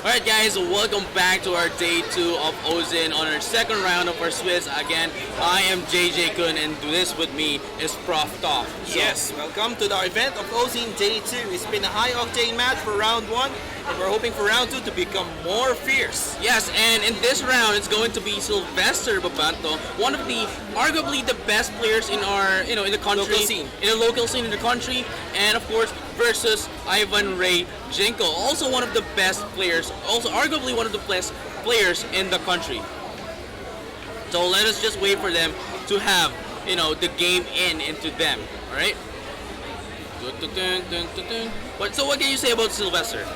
Alright guys, welcome back to our day 2 of Ozine on our second round of our Swiss. Again, I am JJ-kun and this with me is Prof. Toff. Yes, welcome to the event of Ozine Day 2. It's been a high-octane match for round 1 and we're hoping for round 2 to become more fierce. Yes, and in this round it's going to be Sylvester Babanto, one of the arguably the best players in our in the country, local scene. In the local scene in the country, and of course versus Ivan Ray Jingco, also one of the best players, also arguably one of the best players in the country. So let us just wait for them to have, the game into them, alright? So what can you say about Sylvester?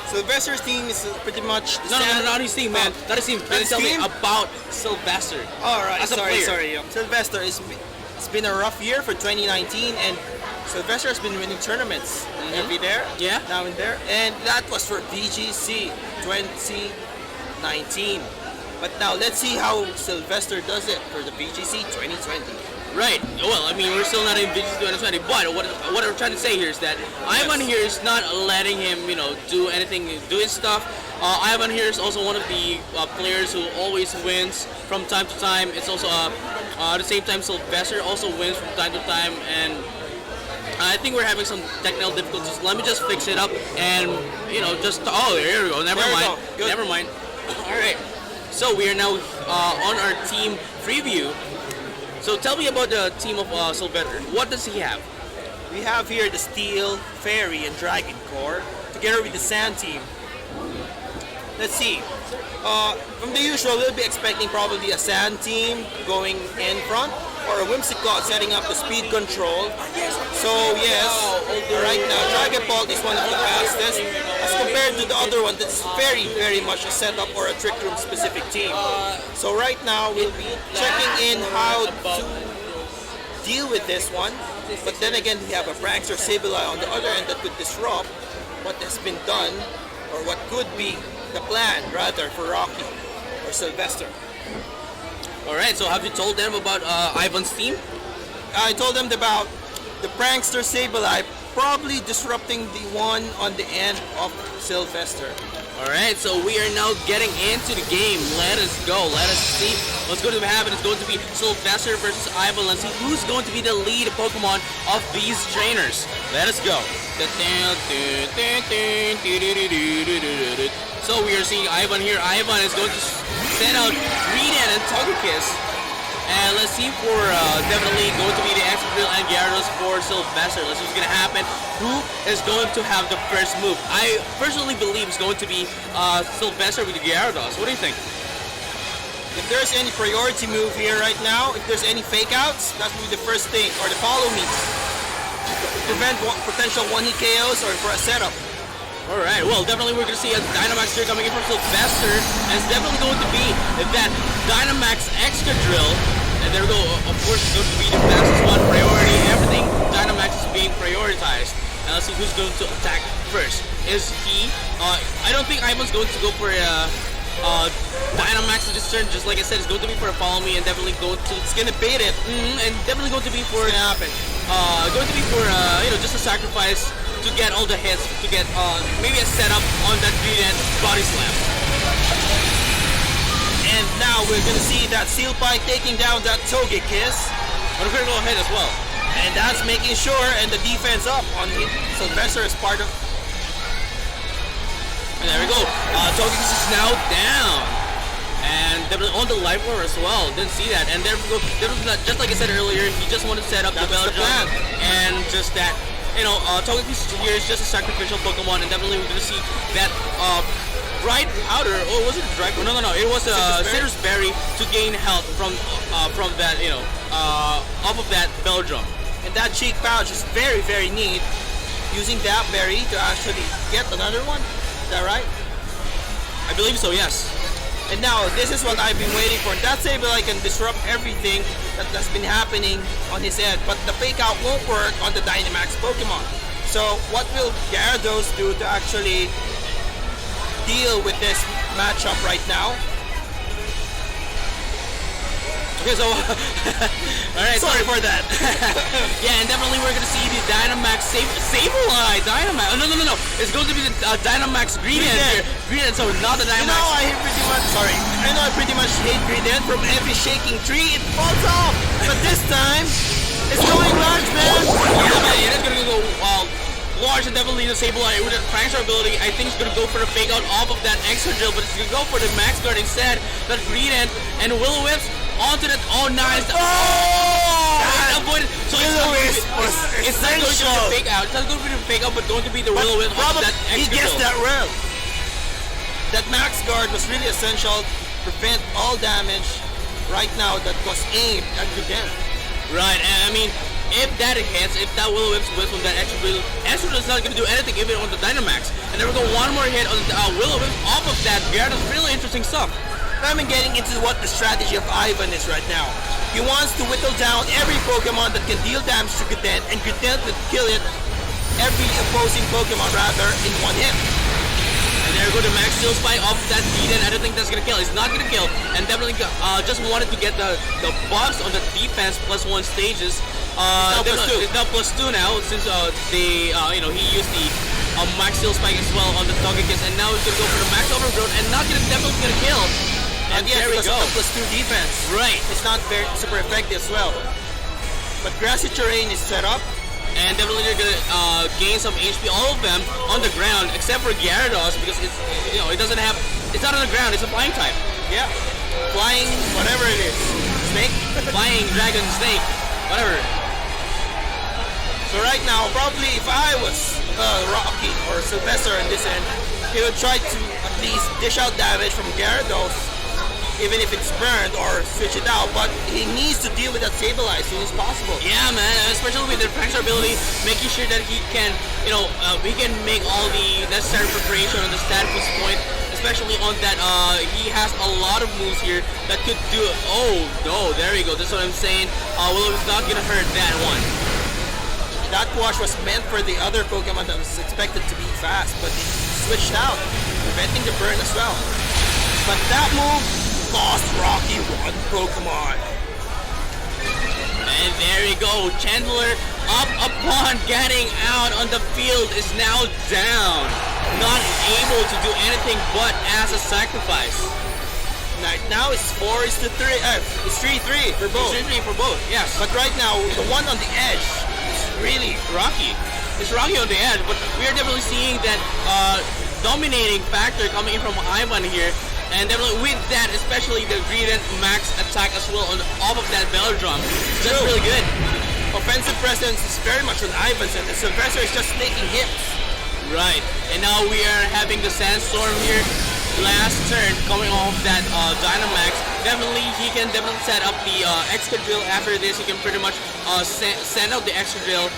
Sylvester's team is pretty much the No, not his team, man. Not his team. Tell me about Sylvester. Alright, sorry. Player. Sylvester, it's been a rough year for 2019 and Sylvester has been winning tournaments every there, now and there, and that was for VGC 2019. But now let's see how Sylvester does it for the VGC 2020. Right. Well, I mean, we're still not in VGC 2020, but what I'm trying to say here is that Ivan here is not letting him, do anything, do his stuff. Ivan here is also one of the players who always wins from time to time. It's also at the same time Sylvester also wins from time to time, and I think we're having some technical difficulties. Let me just fix it up and, here we go. Never mind. All right. So we are now on our team preview. So tell me about the team of Sylvester. What does he have? We have here the Steel, Fairy, and Dragon Core together with the Sand team. Let's see. From the usual, we'll be expecting probably a Sand team going in front, or a Whimsicott setting up the speed control. So yes, right now Dragon Bolt is one of the fastest as compared to the other one that's very, very much a setup or a Trick Room specific team. So right now we'll be checking in how to deal with this one. But then again, we have a Prankster Sableye on the other end that could disrupt what has been done, or what could be the plan rather for Rocky or Sylvester. Alright, so have you told them about Ivan's team? I told them about the Prankster Sableye probably disrupting the one on the end of Sylvester. Alright, so we are now getting into the game. Let us go. Let us see what's going to happen. It's going to be Sylvester versus Ivan. Let's see who's going to be the lead Pokemon of these trainers. Let us go. So we are seeing Ivan here. Ivan is going to send out Greedent and Togekiss. And let's see for definitely going to be the Excadrill and Gyarados for Sylvester. Let's see what's going to happen. Who is going to have the first move? I personally believe it's going to be Sylvester with the Gyarados. What do you think? If there's any priority move here right now, if there's any fake outs, that would be the first thing, or the follow me. To prevent potential one-hit KOs or for a setup. Alright, well, definitely we're going to see a Dynamax here coming in from Sylvester, and it's definitely going to be that Dynamax Excadrill, and there we go, of course it's going to be the fastest one, priority, everything, Dynamax is being prioritized, and let's see who's going to attack first. Is he, I don't think Ivan's going to go for a Dynamax this turn, just like I said, it's going to be for a follow me, and definitely it's going to bait it, and definitely going to be for, going to be for, just a sacrifice to get all the hits, to get maybe a setup on that Greedent body slam. And now we're gonna see that Sealpike taking down that Togekiss. On a critical hit as well. And that's making sure, and the defense up on Sylvester is part of. And there we go. Togekiss is now down. And definitely on the life roar as well. Didn't see that. And there we go. Just like I said earlier, he just wanted to set up the bell jump. And just that. Togekiss here is just a sacrificial Pokemon, and definitely we're going to see that right outer, or was it a Dragon? No, it was a Citrus Berry to gain health from that, off of that bell jump. And that cheek pouch is very, very neat, using that berry to actually get another one. Is that right? I believe so, yes. And now, this is what I've been waiting for. That Sableye can disrupt everything that has been happening on his head, but the fake out won't work on the Dynamax Pokemon. So, what will Gyarados do to actually deal with this matchup right now? Okay, so alright, sorry for that. Yeah, and definitely we're gonna see the Dynamax Sableye Dynamax. No. It's going to be the Dynamax Greedent here Grident, so not the You Dynamax. know, I pretty much hate Grident. From every shaking tree, it falls off. But this time, it's going large, man. Yeah, man, it is gonna go large and definitely disable it with the Prankster ability. I think it's gonna go for the fake out off of that extra drill, but it's gonna go for the max guard instead. That Grident and Will-O-Wisp onto that. Oh, nice. Avoided. So it's not going to be the fake out. It's not going to be the fake out, but going to be the Will-O-Wisp off of that extra he gets drill. that well. That max guard was really essential to prevent all damage right now that was aimed at Grident. Right, and I mean, if that hits, if that Will-O-Wisp whips on that extra drill is not going to do anything even on the Dynamax. And then we go one more hit on the Will-O-Wisp off of that. Gyarados, really interesting stuff. I'm getting into what the strategy of Ivan is right now. He wants to whittle down every Pokemon that can deal damage to Grident, and Grident would kill it, every opposing Pokemon rather, in one hit. And there go the Max Steel Spike off that Grident. I don't think that's gonna kill. It's not gonna kill, and definitely just wanted to get the buffs on the defense +1 stages. It's now +2 now since he used the Max Steel Spike as well on the Togekiss, and now he's gonna go for the Max Overgrowth and definitely gonna kill. And there we go. +2 defense. Right. It's not very super effective as well. But grassy terrain is set up. And definitely they're gonna gain some HP, all of them on the ground, except for Gyarados because it's it's not on the ground, it's a flying type. Yeah. Flying, whatever it is. Snake? Flying, dragon, snake, whatever. So right now, probably if I was Rocky or Sylvester in this end, he would try to at least dish out damage from Gyarados, even if it's burned, or switch it out, but he needs to deal with that Sableye as soon as possible. Yeah, man, especially with the Prankster ability, making sure that he can, he can make all the necessary preparation on the status point, especially on that, he has a lot of moves here that could do it. Oh, no, there you go, that's what I'm saying. Will-O-Wisp not gonna hurt that one. That wash was meant for the other Pokemon that was expected to be fast, but it switched out, preventing the burn as well. But that move lost Rocky one Pokemon. And there you go, Chandler up upon getting out on the field is now down. Not able to do anything but as a sacrifice. Right now it's 4-3. It's 3-3 for both. 3-3 for both, yes. But right now, the one on the edge is really Rocky. It's Rocky on the edge, but we are definitely seeing that dominating factor coming in from Ivan here. And definitely with that, especially the Grident max attack as well on off of that Velodrome. That's really good. Offensive presence is very much on Ivan's, and Sylvester is just taking hits. Right. And now we are having the Sandstorm here. Last turn coming off that Dynamax. Definitely, he can set up the extra drill. After this, he can pretty much send out the extra drill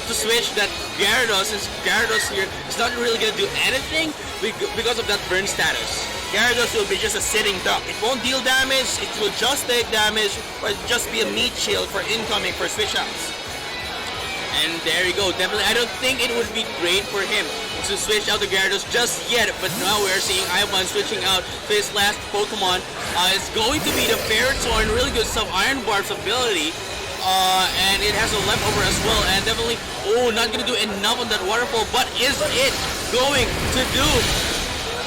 to switch that Gyarados, since Gyarados here is not really going to do anything because of that burn status. Gyarados will be just a sitting duck. It won't deal damage, it will just take damage, but just be a meat shield for incoming for switch outs. And there you go, definitely, I don't think it would be great for him to switch out the Gyarados just yet, but now we're seeing Ivan switching out to his last Pokemon. It's going to be the Ferrothorn, really good stuff, Iron Barb's ability. And it has a leftover as well, and definitely, not gonna do enough on that waterfall, but is it going to do?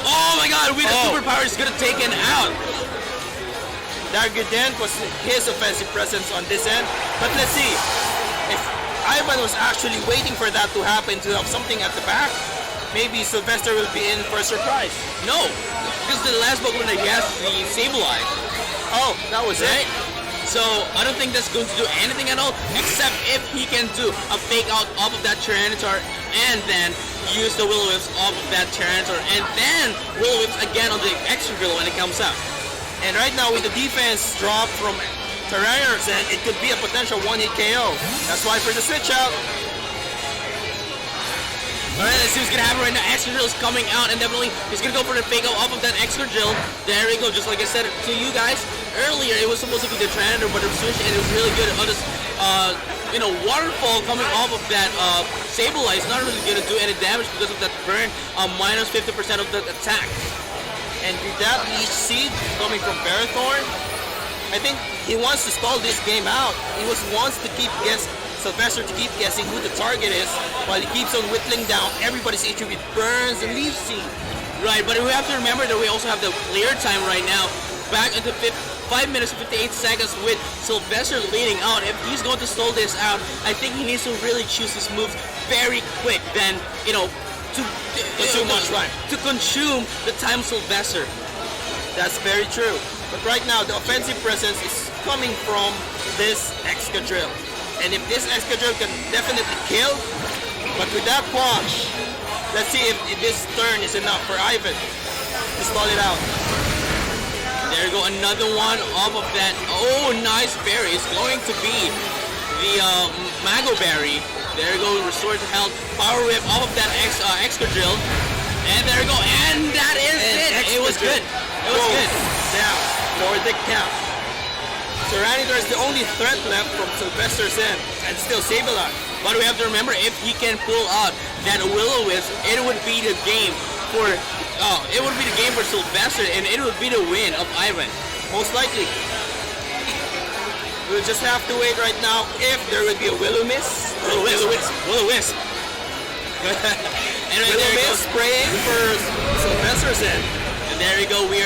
Oh my god, with the superpower is gonna take it out. That Grident was his offensive presence on this end, but let's see. If Ivan was actually waiting for that to happen to have something at the back, maybe Sylvester will be in for a surprise. No, because the last Pokemon that he has is the Sableye. Oh, that was it? So I don't think that's going to do anything at all, except if he can do a fake out off of that Tyranitar and then use the Will-O-Wisp off of that Tyranitar and then Will-O-Wisp again on the extra drill when it comes out. And right now with the defense drop from Tyranitar's end, it could be a potential one-hit KO. That's why for the switch out. Alright, let's see what's gonna happen right now. Extra drill is coming out, and definitely he's gonna go for the fake out off of that extra drill. There we go, just like I said to you guys earlier, it was supposed to be the Tyranitar, but it was switched and it was really good on this waterfall coming off of that Sableye. It's not really gonna do any damage because of that burn, minus 50% of the attack. And with that Leech Seed coming from Ferrothorn, I think he wants to stall this game out. He wants to keep Sylvester to keep guessing who the target is while he keeps on whittling down everybody's HP with burns and Leech Seed. Right, but we have to remember that we also have the player time right now. Back into 5 minutes and 58 seconds with Sylvester leading out. If he's going to stall this out, I think he needs to really choose his moves very quick. Then, to consume the time of Sylvester. That's very true. But right now, the offensive presence is coming from this escadrille. And if this escadrille can definitely kill, but with that quash, let's see if this turn is enough for Ivan to stall it out. There you go, another one off of that. Oh, nice berry. It's going to be the Mago Berry. There you go, restore to health. Power Whip off of that escadrille. And there you go, and that is it. It was good. It was good. Down for the count. Tyranitar is the only threat left from Sylvester's end, and still Sableye. But we have to remember, if he can pull out that Will-O-Wisp, it would be the game for Sylvester, and it would be the win of Ivan. Most likely. We'll just have to wait right now if there would be a Will-O-Wisp. Will-O-Wisp. And right there you go, spraying for Sylvester's end. And there you go. We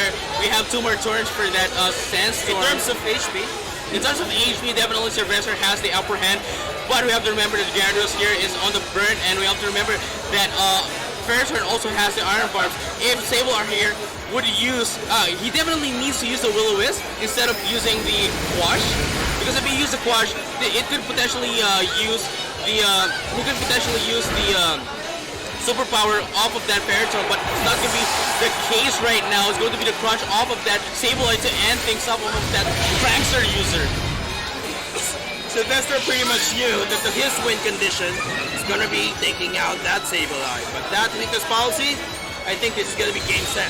have 2 more turns for that Sandstorm. In terms of HP, definitely Sylvester has the upper hand. But we have to remember that Gyarados here is on the burn, and we have to remember that Ferrothorn also has the Iron Barbs. If Sableye here would use, he definitely needs to use the Will-O-Wisp instead of using the Quash, because if he used the Quash, it could potentially use the superpower off of that Ferrothorn, but it's not going to be the case right now. It's going to be the crunch off of that Sableye to end things up off of that Prankster user. Sylvester pretty much knew that his win condition is going to be taking out that Sableye. But that weakness policy, I think this is going to be game set.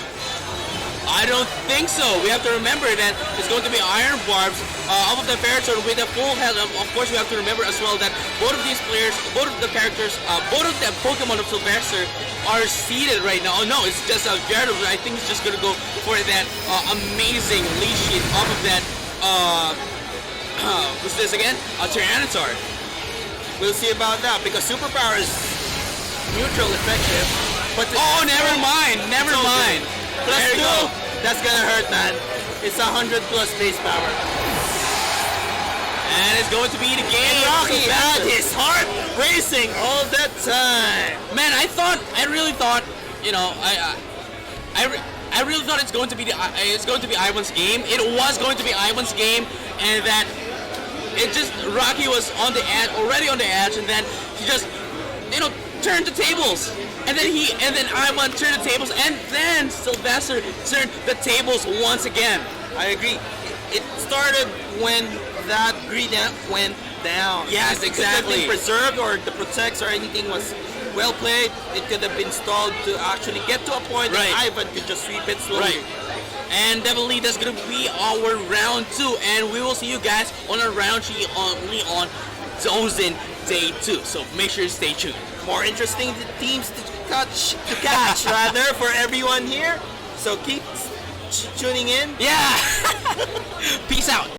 I don't think so. We have to remember that it's going to be Iron Barbs off of the Ferrothorn with a full health. Of course, we have to remember as well that both of these players, both of the characters, both of the Pokemon of Sylvester are seated right now. Oh no, it's just Gyarados. I think he's just going to go for that amazing lead sheet off of that. What's this again? Tyranitar. We'll see about that because superpower is neutral effective. But never mind. Plus there you 2. go. That's gonna hurt, man. It's 100 plus base power. And it's going to be the game. And Rocky had his heart racing all that time. Man, I really thought, I really thought it's going to be Ivan's game. It was going to be Ivan's game, and that Rocky was already on the edge, and then he just turned the tables. And then Ivan turned the tables, and then Sylvester turned the tables once again. I agree. It started when that greed went down. Yes, exactly. It could have been preserved, or the protects or anything was well played. It could have been stalled to actually get to a point that Ivan could just sweep it slowly. Right. And definitely that's going to be our round 2, and we will see you guys on our round 3 only on Ozen Day 2. So make sure to stay tuned. More interesting teams to catch rather for everyone here. So keep tuning in. Yeah. Peace out.